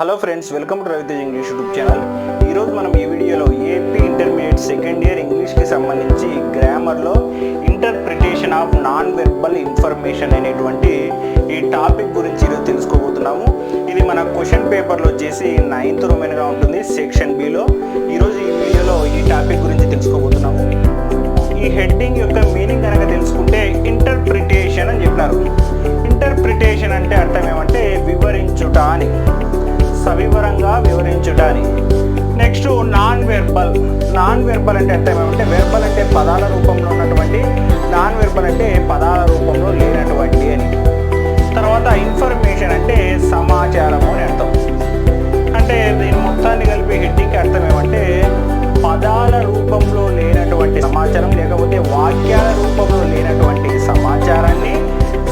Hello friends, welcome to Ravitej English YouTube channel. ఈరోజు మనం ఈ వీడియోలో ఏపీ ఇంటర్మీడియట్ సెకండ్ ఇయర్ ఇంగ్లీష్కి సంబంధించి గ్రామర్లో interpretation of non verbal information అనేటువంటి ఈ టాపిక్ గురించి ఈరోజు తెలుసుకోబోతున్నాము. ఇది మన క్వశ్చన్ పేపర్లో వచ్చేసి 9th రోమన్గా ఉంటుంది, సెక్షన్ బిలో. ఈరోజు ఈ వీడియోలో ఈ టాపిక్ గురించి తెలుసుకోబోతున్నాము. ఈ హెడ్డింగ్ యొక్క మీనింగ్ కనుక తెలుసుకుంటే ఇంటర్ప్రిటేషన్ అని చెప్పినారు. ఇంటర్ప్రిటేషన్ అంటే అర్థం ఏమంటే వివరించుట అని, సవివరంగా వివరించుట అని. నెక్స్ట్ నాన్ వెర్బల్ అంటే అర్థం ఏమంటే వెర్బల్ అంటే పదాల రూపంలో ఉన్నటువంటి, నాన్ వెర్బల్ అంటే పదాల రూపంలో లేనటువంటి అని. తర్వాత ఇన్ఫర్మేషన్ అంటే సమాచారము అని అర్థం. అంటే దీని మొత్తాన్ని కలిపి హెడ్డింగ్కి అర్థం ఏమంటే పదాల రూపంలో లేనటువంటి సమాచారం, లేకపోతే వాక్యాల రూపంలో లేనటువంటి సమాచారాన్ని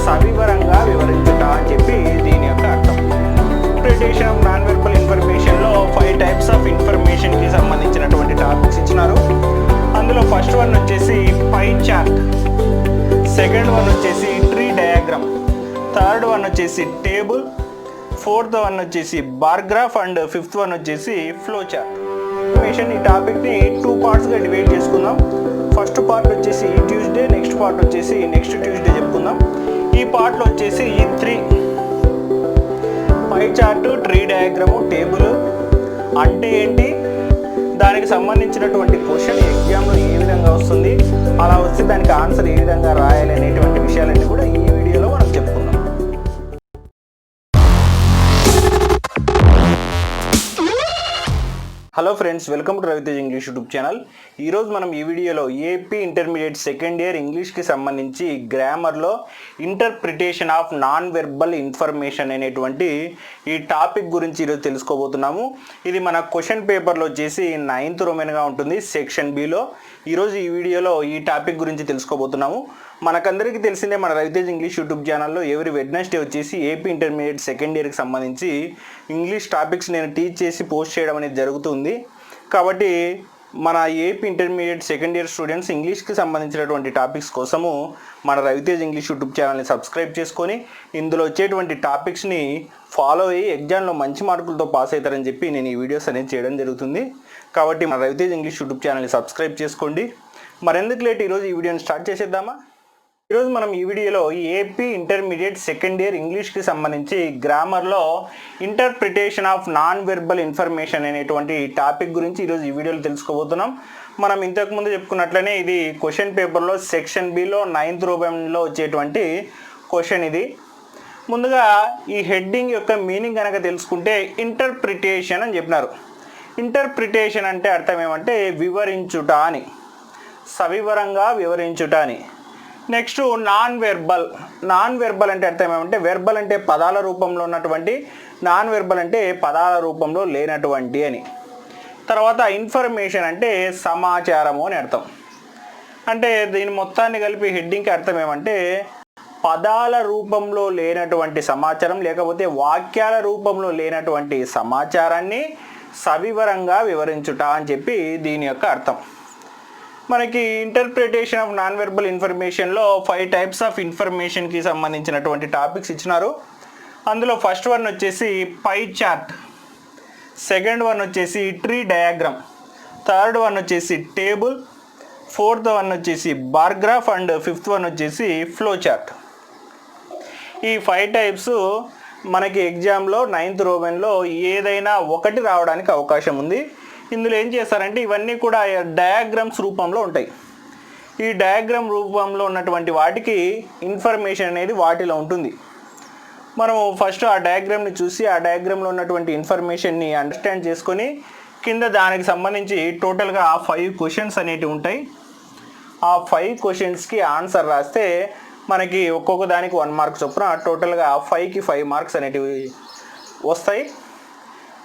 సవివరంగా వివరించుట అని చెప్పి దీని యొక్క అర్థం. ఇంటర్ప్రిటేషన్ ఆఫ్ నాన్ వెర్బల్ ఇన్ఫర్మేషన్లో 5 టైప్స్ ఆఫ్ ఇన్ఫర్మేషన్కి సంబంధించినటువంటి టాపిక్స్ ఇచ్చినారు. అందులో ఫస్ట్ వన్ వచ్చేసి పై చార్ట్, సెకండ్ వన్ వచ్చేసి ట్రీ డయాగ్రామ్, థర్డ్ వన్ వచ్చేసి టేబుల్, ఫోర్త్ వన్ వచ్చేసి bar graph and fifth one వచ్చేసి ఫ్లో చార్ట్. ఈ టాపిక్ని 2 పార్ట్స్గా డివైడ్ చేసుకుందాం. ఫస్ట్ పార్ట్ వచ్చేసి ట్యూస్డే, నెక్స్ట్ పార్ట్ వచ్చేసి నెక్స్ట్ ట్యూస్డే చెప్పుకుందాం. ఈ పార్ట్లో వచ్చేసి ఈ 3 pie chart, tree diagram, table అంటే ఏంటి, దానికి సంబంధించినటువంటి క్వశ్చన్ ఎగ్జామ్లో ఏ విధంగా వస్తుంది, అలా వస్తే దానికి ఆన్సర్ ఏ విధంగా రాయాలి అనేటువంటి విషయాలన్నీ కూడా ఈ వీడియోలో మనం చెప్పుకుందాం. Hello friends, welcome to Ravitej English YouTube channel. ఈరోజు మనం ఈ వీడియోలో ఏపీ ఇంటర్మీడియట్ సెకండ్ ఇయర్ ఇంగ్లీష్కి సంబంధించి గ్రామర్లో interpretation of non verbal information అనేటువంటి ఈ టాపిక్ గురించి ఈరోజు తెలుసుకోబోతున్నాము. ఇది మన క్వశ్చన్ పేపర్లో వచ్చేసి 9th రోమన్గా ఉంటుంది, సెక్షన్ బిలో. ఈరోజు ఈ వీడియోలో ఈ టాపిక్ గురించి తెలుసుకోబోతున్నాము. మనకందరికీ తెలిసిందే, మన రవితేజ్ ఇంగ్లీష్ యూట్యూబ్ ఛానల్లో ఎవరి వెడ్నెస్డే వచ్చేసి ఏపీ ఇంటర్మీడియట్ సెకండ్ ఇయర్కి సంబంధించి ఇంగ్లీష్ టాపిక్స్ నేను టీచ్ చేసి పోస్ట్ చేయడం అనేది జరుగుతుంది. కాబట్టి మన AP intermediate second year students ఇంగ్లీష్కి సంబంధించినటువంటి టాపిక్స్ కోసము మన రవితేజ్ ఇంగ్లీష్ యూట్యూబ్ ఛానల్ని సబ్స్క్రైబ్ చేసుకొని ఇందులో వచ్చేటువంటి టాపిక్స్ని ఫాలో అయ్యి ఎగ్జామ్లో మంచి మార్కులతో పాస్ అవుతారని చెప్పి నేను ఈ వీడియోస్ అనేది చేయడం జరుగుతుంది. కాబట్టి మన రవితేజ్ ఇంగ్లీష్ యూట్యూబ్ ఛానల్ని సబ్స్క్రైబ్ చేసుకోండి. మరెందుకు లేట్, ఈరోజు ఈ వీడియోని స్టార్ట్ చేసేద్దామా. ఈరోజు మనం ఈ వీడియోలో ఏపీ ఇంటర్మీడియట్ సెకండ్ ఇయర్ ఇంగ్లీష్కి సంబంధించి గ్రామర్లో interpretation of non verbal information అనేటువంటి టాపిక్ గురించి ఈరోజు ఈ వీడియోలో తెలుసుకోబోతున్నాం. మనం ఇంతకుముందు చెప్పుకున్నట్లనే ఇది క్వశ్చన్ పేపర్లో సెక్షన్ బిలో 9th రోమన్లో వచ్చేటువంటి క్వశ్చన్ ఇది. ముందుగా ఈ హెడ్డింగ్ యొక్క మీనింగ్ కనుక తెలుసుకుంటే ఇంటర్ప్రిటేషన్ అని చెప్పినారు. ఇంటర్ప్రిటేషన్ అంటే అర్థం ఏమంటే వివరించుట అని, సవివరంగా వివరించుట అని. నెక్స్ట్ నాన్ వెర్బల్ అంటే అర్థం ఏమంటే వెర్బల్ అంటే పదాల రూపంలో ఉన్నటువంటి, నాన్ వెర్బల్ అంటే పదాల రూపంలో లేనటువంటి అని. తర్వాత ఇన్ఫర్మేషన్ అంటే సమాచారము అని అర్థం. అంటే దీని మొత్తాన్ని కలిపి హెడ్డింగ్కి అర్థం ఏమంటే పదాల రూపంలో లేనటువంటి సమాచారం, లేకపోతే వాక్యాల రూపంలో లేనటువంటి సమాచారాన్ని సవివరంగా వివరించుట అని చెప్పి దీని యొక్క అర్థం. మనకి ఇంటర్ప్రిటేషన్ ఆఫ్ నాన్ వెర్బల్ ఇన్ఫర్మేషన్లో 5 టైప్స్ ఆఫ్ ఇన్ఫర్మేషన్కి సంబంధించినటువంటి టాపిక్స్ ఇచ్చినారు. అందులో ఫస్ట్ వన్ వచ్చేసి పై చార్ట్, సెకండ్ వన్ వచ్చేసి ట్రీ డయాగ్రామ్, థర్డ్ వన్ వచ్చేసి టేబుల్, ఫోర్త్ వన్ వచ్చేసి bar graph and fifth one వచ్చేసి ఫ్లో చార్ట్. ఈ 5 టైప్స్ మనకి ఎగ్జామ్లో 9th రోమన్లో ఏదైనా ఒకటి రావడానికి అవకాశం ఉంది. ఇందులో ఏం చేస్తారంటే ఇవన్నీ కూడా డయాగ్రామ్స్ రూపంలో ఉంటాయి. ఈ డయాగ్రామ్ రూపంలో ఉన్నటువంటి వాటికి ఇన్ఫర్మేషన్ అనేది వాటిలో ఉంటుంది. మనము ఫస్ట్ ఆ డయాగ్రామ్ని చూసి ఆ డయాగ్రామ్లో ఉన్నటువంటి ఇన్ఫర్మేషన్ని అండర్స్టాండ్ చేసుకొని కింద దానికి సంబంధించి టోటల్గా 5 క్వశ్చన్స్ అనేటివి ఉంటాయి. ఆ 5 క్వశ్చన్స్కి ఆన్సర్ రాస్తే మనకి ఒక్కొక్క దానికి 1 మార్క్ చొప్పున టోటల్గా 5కి 5 మార్క్స్ అనేటివి వస్తాయి.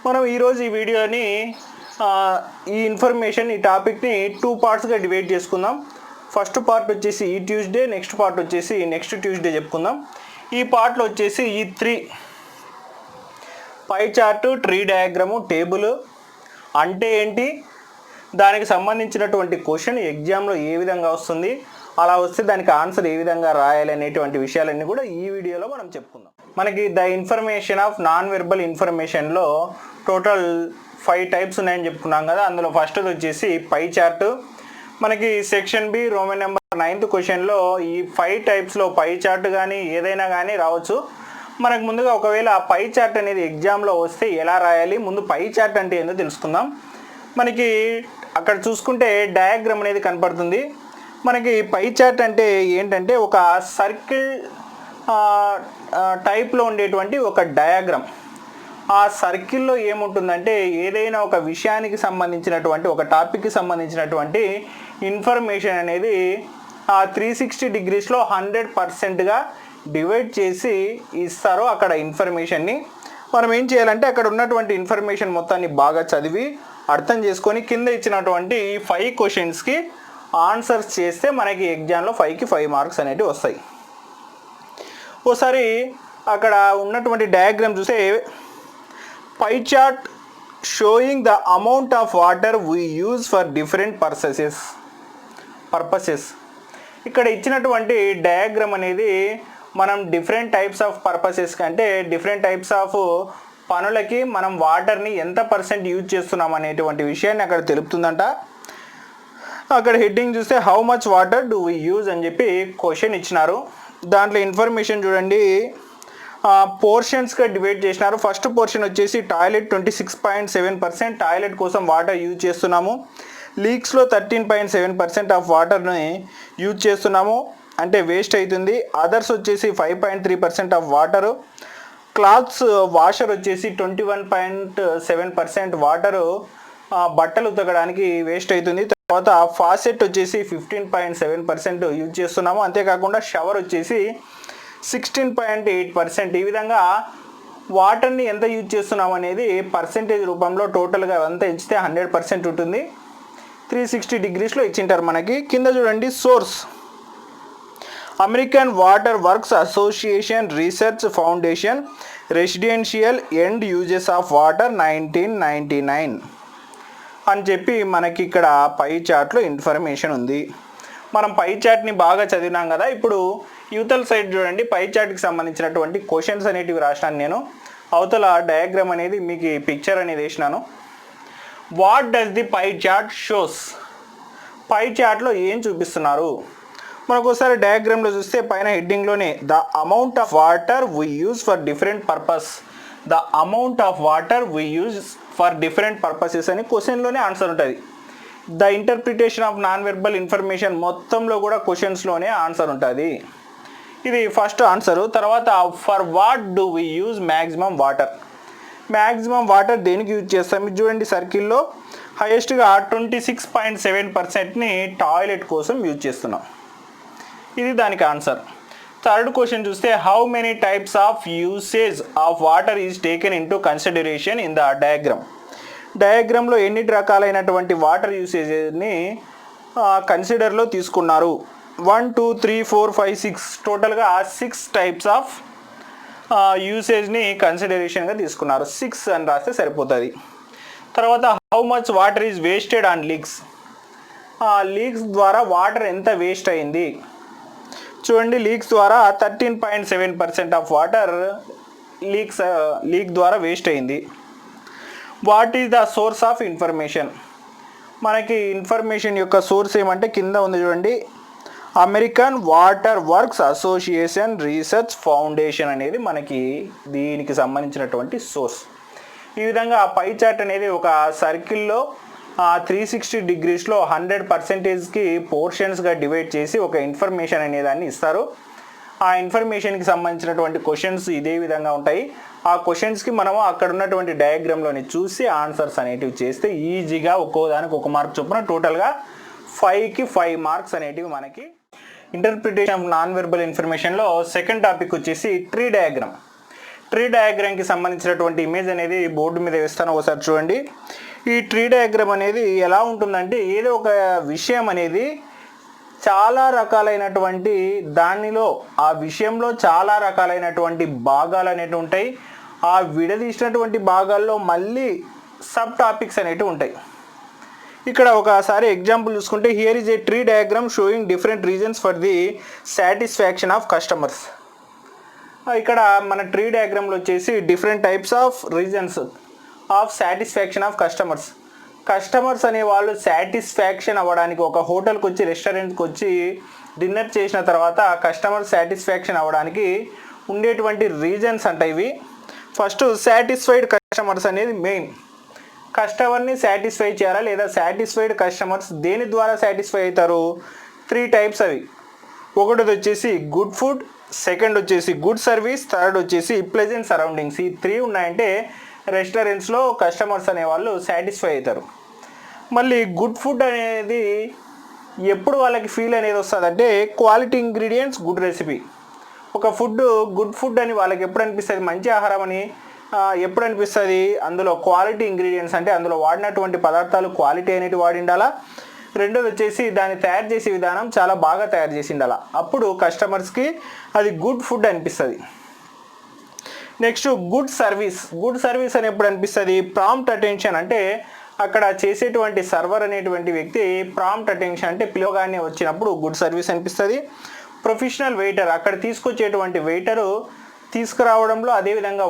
మనం ఈరోజు ఈ వీడియోని ఈ ఇన్ఫర్మేషన్, ఈ టాపిక్ని 2 పార్ట్స్గా డివైడ్ చేసుకుందాం. ఫస్ట్ పార్ట్ వచ్చేసి ఈ ట్యూస్డే, నెక్స్ట్ పార్ట్ వచ్చేసి నెక్స్ట్ ట్యూస్డే చెప్పుకుందాం. ఈ పార్ట్లో వచ్చేసి ఈ 3 pie chart, tree diagram, table అంటే ఏంటి, దానికి సంబంధించినటువంటి క్వశ్చన్ ఎగ్జామ్లో ఏ విధంగా వస్తుంది, అలా వస్తే దానికి ఆన్సర్ ఏ విధంగా రాయాలి అనేటువంటి విషయాలన్నీ కూడా ఈ వీడియోలో మనం చెప్పుకుందాం. మనకి the information of non verbal ఇన్ఫర్మేషన్లో టోటల్ 5 టైప్స్ ఉన్నాయని చెప్పుకున్నాం కదా. అందులో ఫస్ట్ వచ్చేసి పై చార్ట్. మనకి section B roman number 9th క్వశ్చన్లో ఈ 5 టైప్స్లో పై చార్ట్ కానీ ఏదైనా కానీ రావచ్చు. మనకు ముందుగా ఒకవేళ పై చార్ట్ అనేది ఎగ్జామ్లో వస్తే ఎలా రాయాలి, ముందు పై చార్ట్ అంటే ఏందో తెలుసుకుందాం. మనకి అక్కడ చూసుకుంటే డయాగ్రామ్ అనేది కనపడుతుంది. మనకి పై చార్ట్ అంటే ఏంటంటే ఒక సర్కిల్ టైప్లో ఉండేటువంటి ఒక డయాగ్రామ్. ఆ సర్కిల్లో ఏముంటుందంటే ఏదైనా ఒక విషయానికి సంబంధించినటువంటి ఒక టాపిక్కి సంబంధించినటువంటి ఇన్ఫర్మేషన్ అనేది ఆ 360 degreesలో 100%గా డివైడ్ చేసి ఇస్తారు. అక్కడ ఇన్ఫర్మేషన్ని మనం ఏం చేయాలంటే అక్కడ ఉన్నటువంటి ఇన్ఫర్మేషన్ మొత్తాన్ని బాగా చదివి అర్థం చేసుకొని కింద ఇచ్చినటువంటి 5 క్వశ్చన్స్కి ఆన్సర్స్ చేస్తే మనకి ఎగ్జామ్లో 5కి 5 మార్క్స్ అనేవి వస్తాయి. ఓసారి అక్కడ ఉన్నటువంటి డయాగ్రామ్ చూస్తే pie chart showing the amount of water we use for different purposes. ఇక్కడ ఇచ్చినటువంటి డయాగ్రామ్ అనేది మనం డిఫరెంట్ టైప్స్ ఆఫ్ పర్పసెస్ అంటే డిఫరెంట్ టైప్స్ ఆఫ్ పనులకి మనం వాటర్ని ఎంత % యూజ్ చేస్తున్నాం అనేటువంటి విషయాన్ని అక్కడ తెలుపుతుందంట. అక్కడ హెడ్డింగ్ చూస్తే how much water do we use అని చెప్పి క్వశ్చన్ ఇచ్చినారు. దాంట్లో ఇన్ఫర్మేషన్ చూడండి, పోర్షన్స్గా డివైడ్ చేసినారు. ఫస్ట్ పోర్షన్ వచ్చేసి టాయిలెట్ 26.7% టాయిలెట్ కోసం వాటర్ యూజ్ చేస్తున్నాము. లీక్స్లో 13.7% ఆఫ్ వాటర్ని యూజ్ చేస్తున్నాము, అంటే వేస్ట్ అవుతుంది. అదర్స్ వచ్చేసి 5.3% ఆఫ్ వాటరు. క్లాత్స్ వాషర్ వచ్చేసి 21.7% వాటరు బట్టలు ఉతకడానికి వేస్ట్ అవుతుంది. తర్వాత ఫాసెట్ వచ్చేసి 15.7% యూజ్ చేస్తున్నాము. అంతేకాకుండా షవర్ వచ్చేసి 16.8%. ఈ విధంగా వాటర్ని ఎంత యూజ్ చేస్తున్నాం అనేది పర్సెంటేజ్ రూపంలో టోటల్గా అంతా ఇచ్చితే 100% ఉంటుంది. 360 degreesలో ఇచ్చింటారు మనకి. కింద చూడండి source American water works association research foundation residential end uses of water 1999 అని చెప్పి మనకి ఇక్కడ పై చార్ట్లో ఇన్ఫర్మేషన్ ఉంది. మనం పై చార్ట్ని బాగా చదివినాం కదా. ఇప్పుడు యువతల సైడ్ చూడండి, పై చార్ట్కి సంబంధించినటువంటి క్వశ్చన్స్ అనేటివి రాసినాను నేను. అవతల డయాగ్రామ్ అనేది మీకు పిక్చర్ అనేది వేసినాను. What does the pie chart shows? Pie చార్ట్లో ఏం చూపిస్తున్నారు? మనకు ఒకసారి డయాగ్రామ్లో చూస్తే పైన హెడ్డింగ్లోనే the amount of water we use for different purpose, the amount of water we use for different purposes అని క్వశ్చన్లోనే ఆన్సర్ ఉంటుంది. The interpretation of non verbal information మొత్తంలో కూడా క్వశ్చన్స్లోనే ఆన్సర్ ఉంటుంది. ఇది ఫస్ట్ ఆన్సరు. తర్వాత for what do we use maximum water? Maximum water దేనికి యూజ్ చేస్తాం? ఇది చూడండి సర్కిల్లో హైయెస్ట్గా 26.7%ని టాయిలెట్ కోసం యూజ్ చేస్తున్నాం. ఇది దానికి ఆన్సర్. థర్డ్ క్వశ్చన్ చూస్తే how many types of usage of water is taken into consideration in the diagram? డయాగ్రామ్లో ఎన్ని రకాలైనటువంటి వాటర్ యూసేజ్ని కన్సిడర్లో తీసుకున్నారు? 1 2 3 4 5 6 టోటల్గా 6 టైప్స్ ఆఫ్ యూసేజ్ని కన్సిడరేషన్గా తీసుకున్నారు. 6 అని రాస్తే సరిపోతుంది. తర్వాత how much water is wasted on leaks? Leaks ద్వారా వాటర్ ఎంత వేస్ట్ అయింది? చూడండి, లీక్స్ ద్వారా 13.7% ఆఫ్ వాటర్ లీక్ ద్వారా వేస్ట్ అయింది. What is the source of information? మనకి ఇన్ఫర్మేషన్ యొక్క సోర్స్ ఏమంటే కింద ఉంది చూడండి, American water works association research foundation అనేది మనకి దీనికి సంబంధించినటువంటి సోర్స్. ఈ విధంగా పై చార్ట్ అనేది ఒక సర్కిల్లో 360 degreesలో 100%కి పోర్షన్స్గా డివైడ్ చేసి ఒక ఇన్ఫర్మేషన్ అనేదాన్ని ఇస్తారు. ఆ ఇన్ఫర్మేషన్కి సంబంధించినటువంటి క్వశ్చన్స్ ఇదే విధంగా ఉంటాయి. ఆ క్వశ్చన్స్కి మనము అక్కడ ఉన్నటువంటి డయాగ్రామ్లోని చూసి ఆన్సర్స్ అనేటివి చేస్తే ఈజీగా ఒక్కో దానికి 1 మార్క్ చొప్పున టోటల్గా 5కి 5 మార్క్స్ అనేటివి మనకి. ఇంటర్ప్రిటేషన్ ఆఫ్ నాన్ వెర్బల్ ఇన్ఫర్మేషన్లో సెకండ్ టాపిక్ వచ్చేసి ట్రీ డయాగ్రామ్. ట్రీ డయాగ్రామ్కి సంబంధించినటువంటి ఇమేజ్ అనేది బోర్డు మీద వేస్తాను, ఒకసారి చూడండి. ఈ ట్రీ డయాగ్రామ్ అనేది ఎలా ఉంటుందంటే ఏదో ఒక విషయం అనేది చాలా రకాలైనటువంటి దానిలో ఆ విషయంలో చాలా రకాలైనటువంటి భాగాలు అనేవి ఉంటాయి. ఆ విడదీసినటువంటి భాగాల్లో మళ్ళీ సబ్ టాపిక్స్ అనేవి ఉంటాయి. ఇక్కడ ఒకసారి ఎగ్జాంపుల్ చూసుకుంటే here is a tree diagram showing different reasons for the satisfaction of customers. ఇక్కడ మన ట్రీ డయాగ్రామ్లో వచ్చేసి different types of reasons of satisfaction of customers అనే వాళ్ళు సాటిస్ఫాక్షన్ అవ్వడానికి ఒక హోటల్కి వచ్చి రెస్టారెంట్కి వచ్చి డిన్నర్ చేసిన తర్వాత కస్టమర్ సాటిస్ఫాక్షన్ అవ్వడానికి ఉండేటువంటి రీజన్స్ అంట ఇవి. ఫస్ట్ సాటిస్ఫైడ్ కస్టమర్స్ అనేది మెయిన్. కస్టమర్ని సాటిస్ఫై చేయాలా లేదా సాటిస్ఫైడ్ కస్టమర్స్ దేని ద్వారా సాటిస్ఫై అవుతారు? 3 టైప్స్ అవి. ఒకటిది వచ్చేసి గుడ్ ఫుడ్, సెకండ్ వచ్చేసి గుడ్ సర్వీస్, థర్డ్ వచ్చేసి ప్లెజెంట్ సరౌండింగ్స్. ఈ 3 ఉన్నాయంటే రెస్టారెంట్స్లో కస్టమర్స్ అనేవాళ్ళు సాటిస్ఫై అవుతారు. మళ్ళీ గుడ్ ఫుడ్ అనేది ఎప్పుడు వాళ్ళకి ఫీల్ అనేది వస్తుందంటే క్వాలిటీ ఇంగ్రీడియంట్స్, గుడ్ రెసిపీ. ఒక గుడ్ ఫుడ్ అని వాళ్ళకి ఎప్పుడు అనిపిస్తుంది, మంచి ఆహారం అని ఎప్పుడు అనిపిస్తుంది? అందులో క్వాలిటీ ఇంగ్రీడియంట్స్ అంటే అందులో వాడినటువంటి పదార్థాలు క్వాలిటీ అనేవి వాడి ఉండాలా. రెండోది వచ్చేసి దాన్ని తయారు చేసే విధానం చాలా బాగా తయారు చేసి ఉండాలా. అప్పుడు కస్టమర్స్కి అది గుడ్ ఫుడ్ అనిపిస్తుంది. నెక్స్ట్ గుడ్ సర్వీస్ అని ఎప్పుడు అనిపిస్తుంది? ప్రాంప్ట్ అటెన్షన్ అంటే అక్కడ చేసేటువంటి సర్వర్ అనేటువంటి వ్యక్తి ప్రాంప్ట్ అటెన్షన్ అంటే పిలవగానే వచ్చినప్పుడు గుడ్ సర్వీస్ అనిపిస్తుంది. ప్రొఫెషనల్ వెయిటర్ అక్కడ తీసుకొచ్చేటువంటి వెయిటరు తీసుకురావడంలో అదేవిధంగా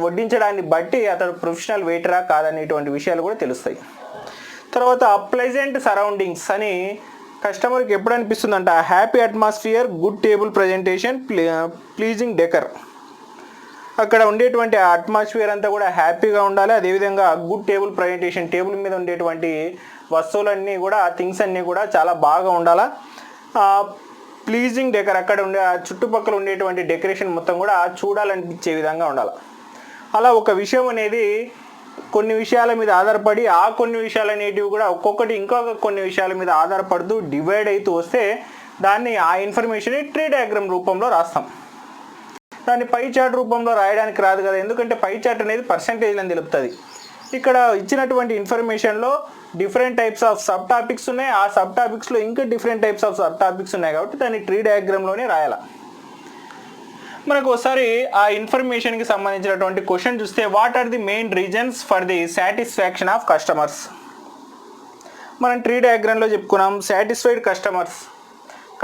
వడ్డించడాన్ని బట్టి అతడు ప్రొఫెషనల్ వెయిటరా కాదనేటువంటి విషయాలు కూడా తెలుస్తాయి. తర్వాత ప్లెజెంట్ సరౌండింగ్స్ అని కస్టమర్కి ఎప్పుడు అనిపిస్తుందంట? Happy atmosphere, good table presentation, pleasing decor. అక్కడ ఉండేటువంటి అట్మాస్ఫియర్ అంతా కూడా హ్యాపీగా ఉండాలి. అదేవిధంగా గుడ్ టేబుల్ ప్రజెంటేషన్, టేబుల్ మీద ఉండేటువంటి వస్తువులన్నీ కూడా థింగ్స్ అన్నీ కూడా చాలా బాగా ఉండాలా. ప్లీజింగ్ డెకర్ అక్కడ ఉండే చుట్టుపక్కల ఉండేటువంటి డెకరేషన్ మొత్తం కూడా చూడాలనిపించే విధంగా ఉండాలి. అలా ఒక విషయం అనేది కొన్ని విషయాల మీద ఆధారపడి ఆ కొన్ని విషయాలు అనేటివి కూడా ఒక్కొక్కటి ఇంకొక కొన్ని విషయాల మీద ఆధారపడుతూ డివైడ్ అవుతూ వస్తే దాన్ని ఆ ఇన్ఫర్మేషన్ ట్రీ డయాగ్రామ్ రూపంలో రాస్తాం. దాన్ని పై చార్ట్ రూపంలో రాయడానికి రాదు కదా, ఎందుకంటే పై చార్ట్ అనేది పర్సంటేజ్లను తెలుపుతుంది. ఇక్కడ ఇచ్చినటువంటి ఇన్ఫర్మేషన్లో different types of sub topics ఉన్నాయి. ఆ సబ్ టాపిక్స్లో ఇంకా different types of sub topics ఉన్నాయి కాబట్టి దాన్ని ట్రీ డయాగ్రామ్లోనే రాయాలి. మనకు ఒకసారి ఆ ఇన్ఫర్మేషన్కి సంబంధించినటువంటి క్వశ్చన్ చూస్తే what are the main reasons for the satisfaction of customers. మనం ట్రీ డయాగ్రామ్లో చెప్పుకున్నాం సాటిస్ఫైడ్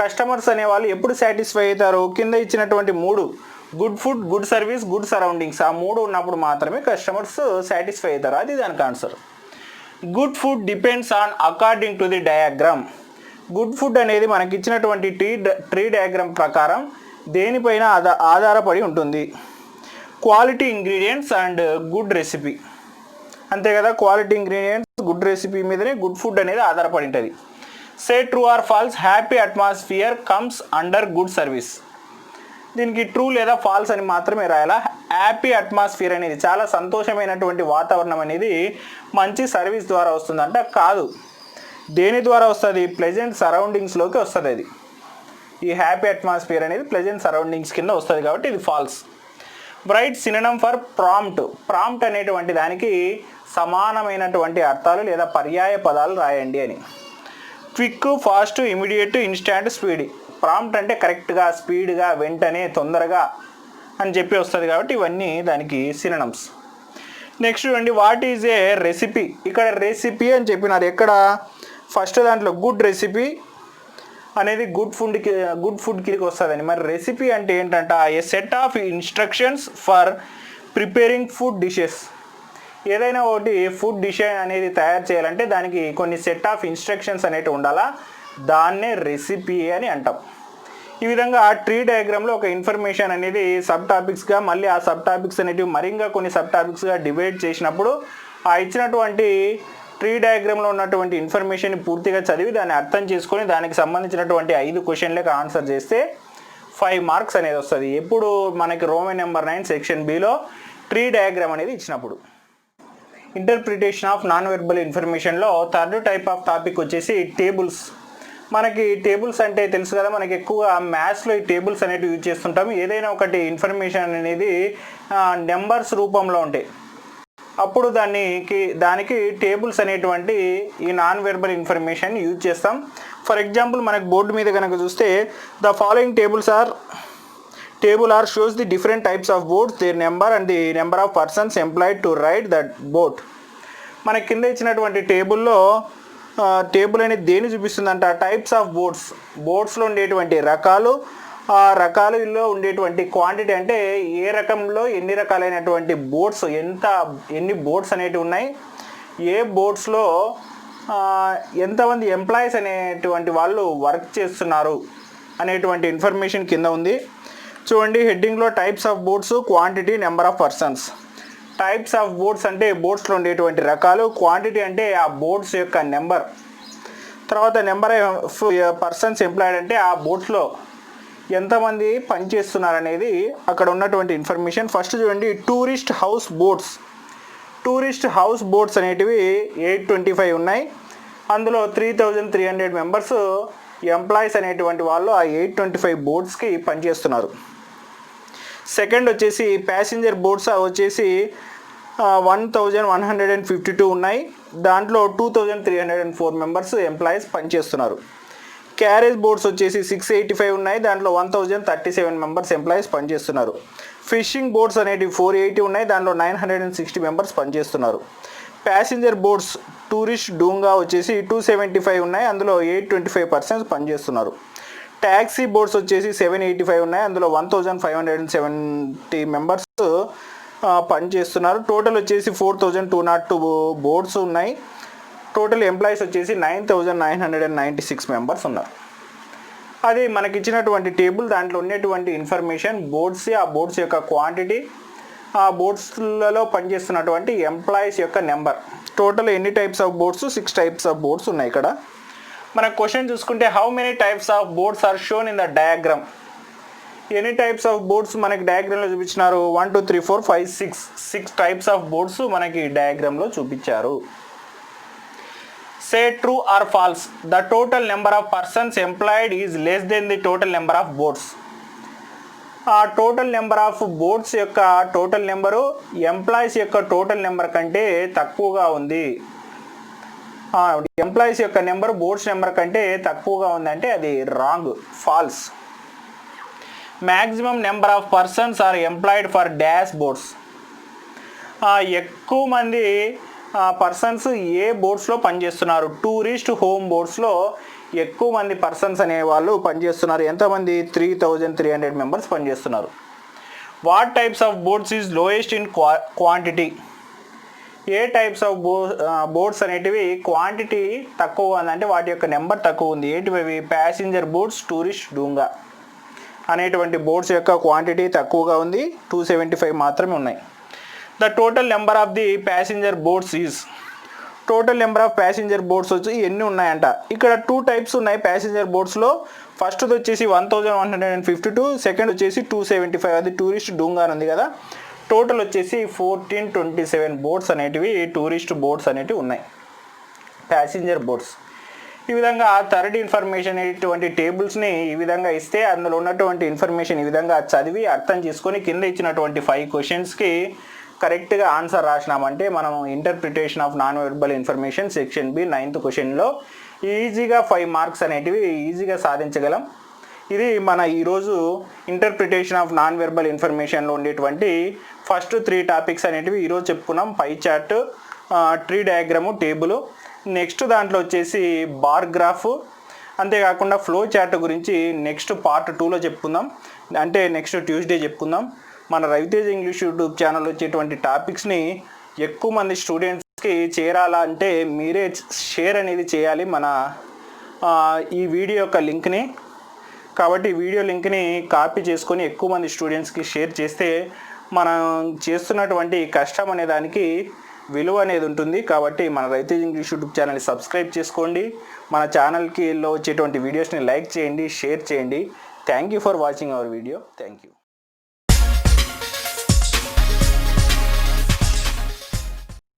కస్టమర్స్ అనేవాళ్ళు ఎప్పుడు సాటిస్ఫై అవుతారు? కింద ఇచ్చినటువంటి 3 good food, good service, good surroundings, ఆ 3 ఉన్నప్పుడు మాత్రమే కస్టమర్స్ సాటిస్ఫై అవుతారు. అది దానికి answer. Good food depends on according to the diagram. Good food అనేది మనకి ఇచ్చినటువంటి ట్రీ డయాగ్రామ్ ప్రకారం దేనిపైన ఆధారపడి ఉంటుంది? Quality ingredients and good recipe. అంతే కదా, క్వాలిటీ ఇంగ్రీడియంట్స్, గుడ్ రెసిపీ మీదనే గుడ్ ఫుడ్ అనేది ఆధారపడి ఉంటుంది. Say true or false, happy atmosphere comes under good service. దీనికి ట్రూ లేదా ఫాల్స్ అని మాత్రమే రాయాలా. హ్యాపీ అట్మాస్ఫియర్ అనేది చాలా సంతోషమైనటువంటి వాతావరణం అనేది మంచి సర్వీస్ ద్వారా వస్తుందంట. కాదు, దేని ద్వారా వస్తుంది? ప్లెజెంట్ సరౌండింగ్స్లోకి వస్తుంది. అది ఈ హ్యాపీ అట్మాస్ఫియర్ అనేది ప్లెజెంట్ సరౌండింగ్స్ కింద వస్తుంది కాబట్టి ఇది falls. Right synonym for prompt అనేటువంటి దానికి సమానమైనటువంటి అర్థాలు లేదా పర్యాయ పదాలు రాయండి అని. Quick, fast, immediate, instant, speed. Prompt అంటే కరెక్ట్గా, స్పీడ్గా, వెంటనే, తొందరగా అని చెప్పి వస్తుంది కాబట్టి ఇవన్నీ దానికి సినోనిమ్స్. నెక్స్ట్ చూడండి, వాట్ ఈజ్ ఏ రెసిపీ. ఇక్కడ రెసిపీ అని చెప్పినారు. ఎక్కడ? ఫస్ట్ దాంట్లో గుడ్ రెసిపీ అనేది గుడ్ ఫుడ్ కిందకి వస్తుందని. మరి రెసిపీ అంటే ఏంటంట? A set of instructions for preparing food dishes. ఏదైనా ఒకటి ఫుడ్ డిష్ అనేది తయారు చేయాలంటే దానికి కొన్ని సెట్ ఆఫ్ ఇన్స్ట్రక్షన్స్ అనేవి ఉండాలా. దాన్నే రెసిపీ అని అంటాం. ఈ విధంగా ట్రీ డయాగ్రామ్లో ఒక ఇన్ఫర్మేషన్ అనేది సబ్ టాపిక్స్గా, మళ్ళీ ఆ సబ్ టాపిక్స్ అనేటివి మరింగా కొన్ని సబ్ టాపిక్స్గా డివైడ్ చేసినప్పుడు ఆ ఇచ్చినటువంటి ట్రీ డయాగ్రామ్లో ఉన్నటువంటి ఇన్ఫర్మేషన్ పూర్తిగా చదివి దాన్ని అర్థం చేసుకొని దానికి సంబంధించినటువంటి 5 క్వశ్చన్లకు ఆన్సర్ చేస్తే 5 మార్క్స్ అనేది వస్తుంది. ఎప్పుడు మనకి roman number 9 section below tree diagram అనేది ఇచ్చినప్పుడు. ఇంటర్ప్రిటేషన్ ఆఫ్ నాన్ వెర్బల్ ఇన్ఫర్మేషన్లో థర్డ్ టైప్ ఆఫ్ టాపిక్ వచ్చేసి టేబుల్స్. మనకి టేబుల్స్ అంటే తెలుసు కదా, మనకి ఎక్కువగా మ్యాథ్స్లో ఈ టేబుల్స్ అనేవి యూజ్ చేస్తుంటాము. ఏదైనా ఒకటి ఇన్ఫర్మేషన్ అనేది నెంబర్స్ రూపంలో ఉంటాయి, అప్పుడు దానికి టేబుల్స్ అనేటువంటి ఈ నాన్ వెర్బల్ ఇన్ఫర్మేషన్ యూజ్ చేస్తాం. ఫర్ ఎగ్జాంపుల్ మనకు బోర్డు మీద కనుక చూస్తే the following table are shows the different types of boards, their number and the number of persons employed to ride that boat. మనకి కింద ఇచ్చినటువంటి టేబుల్ అనేది దేన్ని చూపిస్తుందంట? టైప్స్ ఆఫ్ బోట్స్లో ఉండేటువంటి రకాలు, ఆ రకాలలో ఉండేటువంటి క్వాంటిటీ అంటే ఏ రకంలో ఎన్ని రకాలైనటువంటి బోట్స్ ఎన్ని బోట్స్ అనేటివి ఉన్నాయి, ఏ బోట్స్లో ఎంతమంది ఎంప్లాయీస్ అనేటువంటి వాళ్ళు వర్క్ చేస్తున్నారు అనేటువంటి ఇన్ఫర్మేషన్ కింద ఉంది. చూడండి హెడ్డింగ్లో types of boats, quantity, number of persons. Types of boats అంటే బోట్స్లో ఉండేటువంటి రకాలు, క్వాంటిటీ అంటే ఆ బోట్స్ యొక్క నెంబర్, తర్వాత నెంబర్ ఆఫ్ పర్సన్స్ ఎంప్లాయిడ్ అంటే ఆ బోట్స్లో ఎంతమంది పనిచేస్తున్నారు అనేది అక్కడ ఉన్నటువంటి ఇన్ఫర్మేషన్. ఫస్ట్ చూడండి tourist house boats. Tourist house boats అనేటివి 825 ఉన్నాయి. అందులో 3300 మెంబర్స్ ఎంప్లాయీస్ అనేటువంటి వాళ్ళు ఆ 825 బోట్స్కి పనిచేస్తున్నారు. సెకండ్ వచ్చేసి ప్యాసింజర్ బోట్స్ వచ్చేసి 1152 ఉన్నాయి. దాంట్లో 2304 మెంబర్స్ ఎంప్లాయీస్ పనిచేస్తున్నారు. క్యారేజ్ బోట్స్ వచ్చేసి 685 ఉన్నాయి. దాంట్లో 1037 మెంబర్స్ ఎంప్లాయీస్ పనిచేస్తున్నారు. ఫిషింగ్ బోట్స్ అనేటివి 480 ఉన్నాయి. దాంట్లో 960 మెంబర్స్ పనిచేస్తున్నారు. ప్యాసింజర్ బోట్స్ టూరిస్ట్ డూంగా వచ్చేసి 275 ఉన్నాయి. అందులో 825% పనిచేస్తున్నారు. ట్యాక్సీ బోట్స్ వచ్చేసి 785 ఉన్నాయి. అందులో 1570 మెంబర్స్ పనిచేస్తున్నారు. టోటల్ వచ్చేసి 4202 బోట్స్ ఉన్నాయి. టోటల్ ఎంప్లాయీస్ వచ్చేసి 9996 మెంబర్స్ ఉన్నారు. అది మనకి ఇచ్చినటువంటి టేబుల్, దాంట్లో ఉన్నటువంటి ఇన్ఫర్మేషన్, బోట్స్, ఆ బోట్స్ యొక్క క్వాంటిటీ, ఆ బోట్స్లలో పనిచేస్తున్నటువంటి ఎంప్లాయీస్ యొక్క నెంబర్. టోటల్ ఎన్ని types of boats? 6 types of boats ఉన్నాయి ఇక్కడ. మన క్వశ్చన్ చూసుకుంటే how many types of boats are shown in the diagram. ఎన్ని టైప్స్ ఆఫ్ బోట్స్ మనకి డయాగ్రామ్లో చూపించినారు? 1 2 3 4 5 6 టైప్స్ ఆఫ్ బోట్స్ మనకి డయాగ్రామ్లో చూపించారు. Say true or false. The total number of persons employed is less than the total number of boats. ఆ total number of boats యొక్క total number employees యొక్క total number కంటే తక్కువగా ఉంది. ఎంప్లాయీస్ యొక్క నెంబర్ బోట్స్ నెంబర్ కంటే తక్కువగా ఉందంటే అది wrong, false. Maximum number of persons are employed for dash boats. ఎక్కువ మంది పర్సన్స్ ఏ బోట్స్లో పనిచేస్తున్నారు? టూరిస్ట్ హోమ్ బోట్స్లో ఎక్కువ మంది పర్సన్స్ అనేవాళ్ళు పనిచేస్తున్నారు. ఎంతమంది? 3300 మెంబర్స్ పనిచేస్తున్నారు. What types of boats is lowest in quantity. A types of boats అనేటివి క్వాంటిటీ తక్కువ ఉందంటే వాటి యొక్క నెంబర్ తక్కువ ఉంది. ఏంటివి? ప్యాసింజర్ బోట్స్, టూరిస్ట్ డూంగా అనేటువంటి బోట్స్ యొక్క క్వాంటిటీ తక్కువగా ఉంది. 275 మాత్రమే ఉన్నాయి. The total number of the passenger boats is. Total number off passenger boats వచ్చి ఎన్ని ఉన్నాయంట? ఇక్కడ 2 టైప్స్ ఉన్నాయి ప్యాసింజర్ బోట్స్లో. ఫస్ట్ది వచ్చేసి 1152, సెకండ్ వచ్చేసి 275, అది టూరిస్ట్ డూంగా ఉంది కదా. టోటల్ వచ్చేసి 1427 బోట్స్ అనేటివి టూరిస్ట్ బోట్స్ అనేటివి ఉన్నాయి, ప్యాసింజర్ బోట్స్. ఈ విధంగా థర్డ్ ఇన్ఫర్మేషన్ అనేటువంటి టేబుల్స్ని ఈ విధంగా ఇస్తే అందులో ఉన్నటువంటి ఇన్ఫర్మేషన్ ఈ విధంగా చదివి అర్థం చేసుకొని కింద ఇచ్చినటువంటి 5 క్వశ్చన్స్కి కరెక్ట్గా ఆన్సర్ రాసినామంటే మనం interpretation of non verbal information section B 9th క్వశ్చన్లో ఈజీగా 5 మార్క్స్ అనేటివి ఈజీగా సాధించగలం. ఇది మన ఈరోజు ఇంటర్ప్రిటేషన్ ఆఫ్ నాన్ వెర్బల్ ఇన్ఫర్మేషన్లో ఉండేటువంటి ఫస్ట్ 3 టాపిక్స్ అనేటివి ఈరోజు చెప్పుకున్నాం. Pie chart, tree diagram, table. Next దాంట్లో వచ్చేసి బార్ గ్రాఫ్, అంతేకాకుండా ఫ్లో చార్ట్ గురించి నెక్స్ట్ పార్ట్ 2లో చెప్పుకుందాం, అంటే నెక్స్ట్ ట్యూస్డే చెప్పుకుందాం. మన రవితేజ ఇంగ్లీష్ యూట్యూబ్ ఛానల్ వచ్చేటువంటి టాపిక్స్ని ఎక్కువ మంది స్టూడెంట్స్కి చేరాలంటే మీరే షేర్ అనేది చేయాలి మన ఈ వీడియో యొక్క లింక్ని. కాబట్టి వీడియో లింక్ని కాపీ చేసుకొని ఎక్కువ మంది స్టూడెంట్స్కి షేర్ చేస్తే మనం చేస్తున్నటువంటి కష్టం అనే దానికి విలువ అనేది ఉంటుంది. కాబట్టి మన రవితేజ ఇంగ్లీష్ యూట్యూబ్ ఛానల్ని సబ్స్క్రైబ్ చేసుకోండి. మన ఛానల్కి వచ్చేటువంటి వీడియోస్ని లైక్ చేయండి, షేర్ చేయండి. Thank you for watching our video. Thank you.